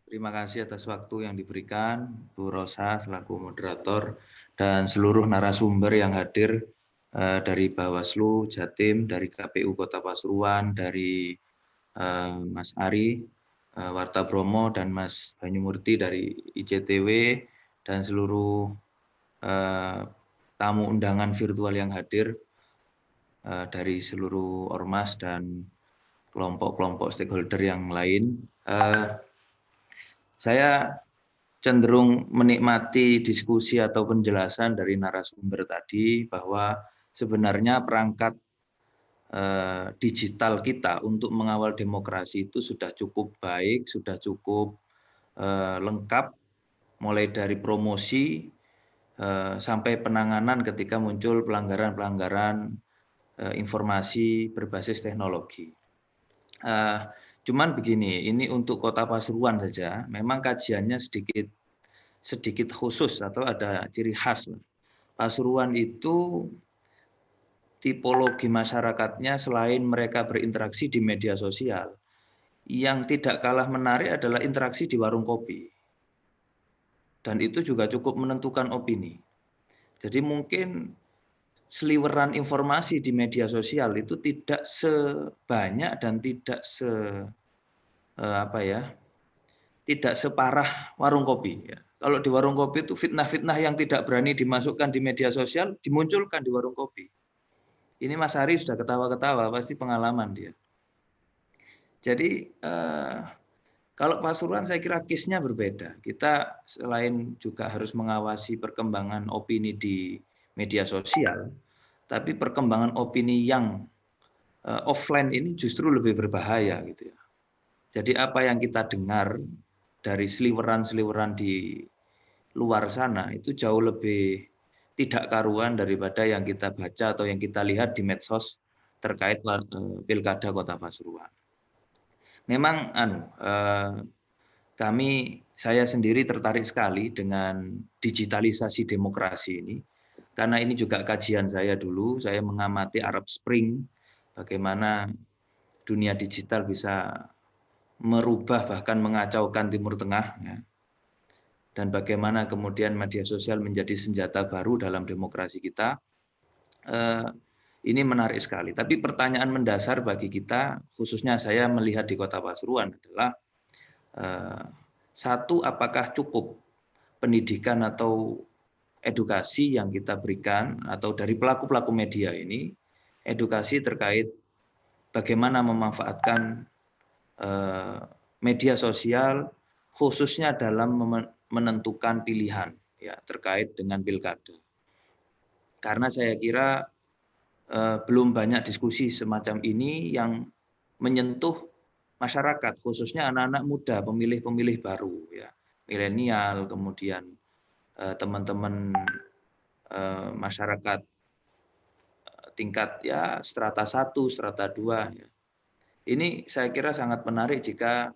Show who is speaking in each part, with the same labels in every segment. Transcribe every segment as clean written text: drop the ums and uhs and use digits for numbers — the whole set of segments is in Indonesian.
Speaker 1: Terima kasih atas waktu yang diberikan, Bu Rosa selaku moderator dan seluruh narasumber yang hadir dari Bawaslu, Jatim, dari KPU Kota Pasuruan, dari Mas Ari, Warta Bromo, dan Mas Banyumurti dari ICTW, dan seluruh tamu undangan virtual yang hadir dari seluruh ormas dan kelompok-kelompok stakeholder yang lain. Saya cenderung menikmati diskusi atau penjelasan dari narasumber tadi bahwa sebenarnya perangkat digital kita untuk mengawal demokrasi itu sudah cukup baik, sudah cukup lengkap, mulai dari promosi sampai penanganan ketika muncul pelanggaran-pelanggaran informasi berbasis teknologi. Cuman begini, ini untuk Kota Pasuruan saja, memang kajiannya sedikit khusus atau ada ciri khas. Pasuruan itu tipologi masyarakatnya selain mereka berinteraksi di media sosial, yang tidak kalah menarik adalah interaksi di warung kopi. Dan itu juga cukup menentukan opini. Jadi mungkin seliweran informasi di media sosial itu tidak sebanyak dan tidak tidak separah warung kopi. Ya. Kalau di warung kopi itu fitnah-fitnah yang tidak berani dimasukkan di media sosial dimunculkan di warung kopi. Ini Mas Ari sudah ketawa-ketawa, pasti pengalaman dia. Jadi kalau Pasuruan saya kira case-nya berbeda. Kita selain juga harus mengawasi perkembangan opini di media sosial, tapi perkembangan opini yang offline ini justru lebih berbahaya gitu ya. Jadi apa yang kita dengar dari seliweran-seliweran di luar sana itu jauh lebih tidak karuan daripada yang kita baca atau yang kita lihat di medsos terkait Pilkada Kota Pasuruan. Memang saya sendiri tertarik sekali dengan digitalisasi demokrasi ini, karena ini juga kajian saya dulu, saya mengamati Arab Spring, bagaimana dunia digital bisa merubah bahkan mengacaukan Timur Tengah, ya. Dan bagaimana kemudian media sosial menjadi senjata baru dalam demokrasi kita, ini menarik sekali. Tapi pertanyaan mendasar bagi kita, khususnya saya melihat di Kota Pasuruan adalah, satu, apakah cukup pendidikan atau edukasi yang kita berikan atau dari pelaku-pelaku media ini, edukasi terkait bagaimana memanfaatkan media sosial khususnya dalam menentukan pilihan ya terkait dengan pilkada. Karena saya kira belum banyak diskusi semacam ini yang menyentuh masyarakat, khususnya anak-anak muda, pemilih-pemilih baru, ya, milenial, kemudian teman-teman masyarakat tingkat ya strata 1, strata 2. Ya. Ini saya kira sangat menarik jika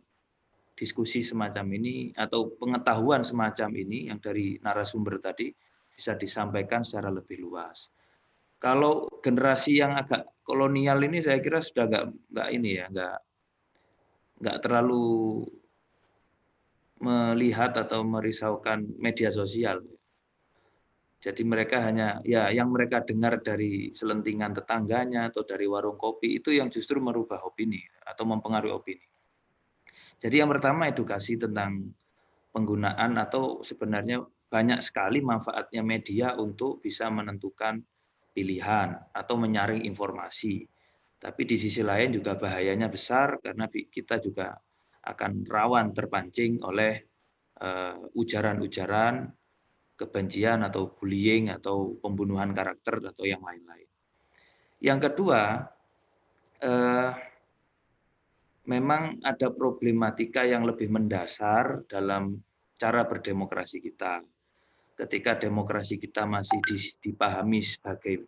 Speaker 1: diskusi semacam ini atau pengetahuan semacam ini yang dari narasumber tadi bisa disampaikan secara lebih luas. Kalau generasi yang agak kolonial ini saya kira sudah nggak terlalu melihat atau merisaukan media sosial. Jadi mereka hanya ya yang mereka dengar dari selentingan tetangganya atau dari warung kopi itu yang justru merubah opini atau mempengaruhi opini. Jadi yang pertama edukasi tentang penggunaan atau sebenarnya banyak sekali manfaatnya media untuk bisa menentukan pilihan atau menyaring informasi. Tapi di sisi lain juga bahayanya besar karena kita juga akan rawan terpancing oleh ujaran-ujaran kebencian atau bullying atau pembunuhan karakter atau yang lain-lain. Yang kedua, memang ada problematika yang lebih mendasar dalam cara berdemokrasi kita. Ketika demokrasi kita masih dipahami sebagai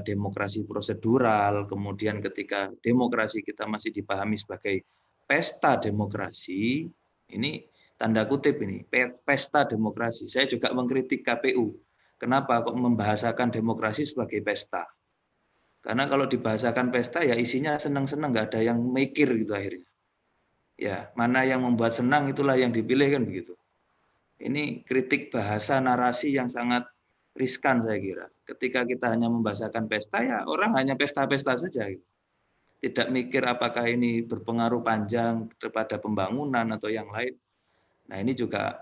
Speaker 1: demokrasi prosedural, kemudian ketika demokrasi kita masih dipahami sebagai pesta demokrasi, ini tanda kutip ini, pesta demokrasi. Saya juga mengkritik KPU. Kenapa kok membahasakan demokrasi sebagai pesta? Karena kalau dibahasakan pesta ya isinya senang-senang, nggak ada yang mikir gitu akhirnya. Ya, mana yang membuat senang itulah yang dipilih kan begitu. Ini kritik bahasa narasi yang sangat riskan saya kira. Ketika kita hanya membahasakan pesta, ya orang hanya pesta-pesta saja. Gitu. Tidak mikir apakah ini berpengaruh panjang kepada pembangunan atau yang lain. Nah ini juga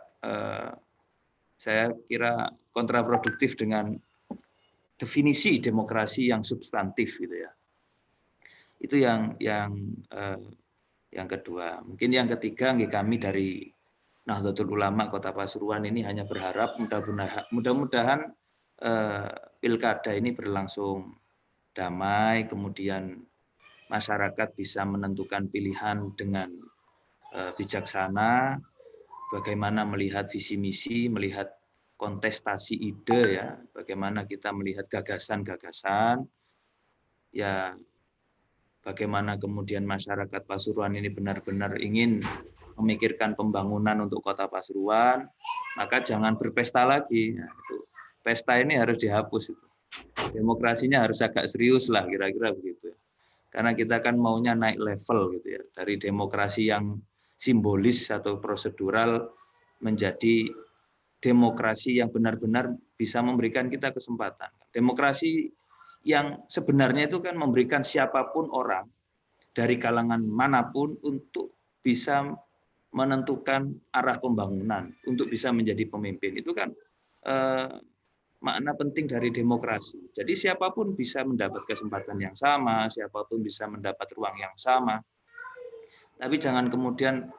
Speaker 1: saya kira kontraproduktif dengan definisi demokrasi yang substantif gitu ya. Itu yang kedua. Mungkin yang ketiga, kami dari Nahdlatul Ulama Kota Pasuruan ini hanya berharap mudah-mudahan pilkada ini berlangsung damai, kemudian masyarakat bisa menentukan pilihan dengan bijaksana, bagaimana melihat visi misi, melihat kontestasi ide ya, bagaimana kita melihat gagasan-gagasan, ya bagaimana kemudian masyarakat Pasuruan ini benar-benar ingin memikirkan pembangunan untuk Kota Pasuruan, maka jangan berpesta lagi. Nah, itu. Pesta ini harus dihapus. Itu. Demokrasinya harus agak serius lah, kira-kira begitu. Karena kita kan maunya naik level gitu ya, dari demokrasi yang simbolis atau prosedural menjadi demokrasi yang benar-benar bisa memberikan kita kesempatan. Demokrasi yang sebenarnya itu kan memberikan siapapun orang dari kalangan manapun untuk bisa menentukan arah pembangunan, untuk bisa menjadi pemimpin. Itu kan makna penting dari demokrasi. Jadi siapapun bisa mendapat kesempatan yang sama, siapapun bisa mendapat ruang yang sama. Tapi jangan kemudian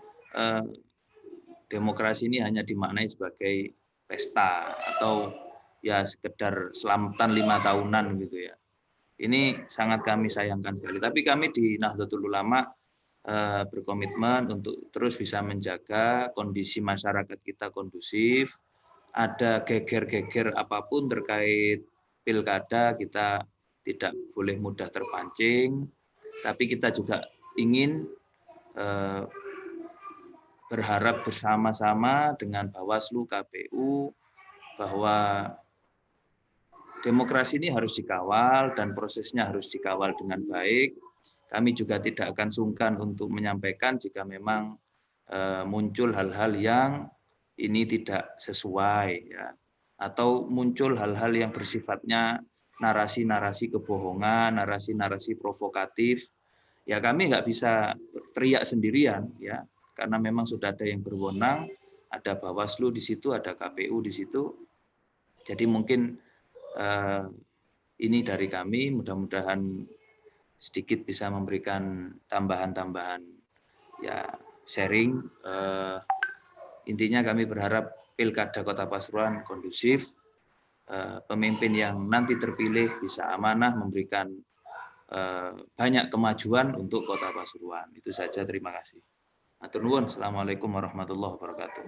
Speaker 1: demokrasi ini hanya dimaknai sebagai pesta atau ya sekedar selamatan 5 tahunan gitu ya. Ini sangat kami sayangkan sekali. Tapi kami di Nahdlatul Ulama berkomitmen untuk terus bisa menjaga kondisi masyarakat kita kondusif. Ada geger-geger apapun terkait pilkada, kita tidak boleh mudah terpancing. Tapi kita juga ingin berharap bersama-sama dengan Bawaslu, KPU, bahwa demokrasi ini harus dikawal dan prosesnya harus dikawal dengan baik. Kami juga tidak akan sungkan untuk menyampaikan jika memang muncul hal-hal yang ini tidak sesuai, ya, atau muncul hal-hal yang bersifatnya narasi-narasi kebohongan, narasi-narasi provokatif. Ya kami nggak bisa teriak sendirian, ya, karena memang sudah ada yang berwenang, ada Bawaslu di situ, ada KPU di situ. Jadi mungkin ini dari kami, mudah-mudahan sedikit bisa memberikan tambahan-tambahan ya sharing. Intinya kami berharap pilkada Kota Pasuruan kondusif, pemimpin yang nanti terpilih bisa amanah memberikan banyak kemajuan untuk Kota Pasuruan. Itu saja, terima kasih. Matur nuwun. Assalamualaikum warahmatullahi wabarakatuh.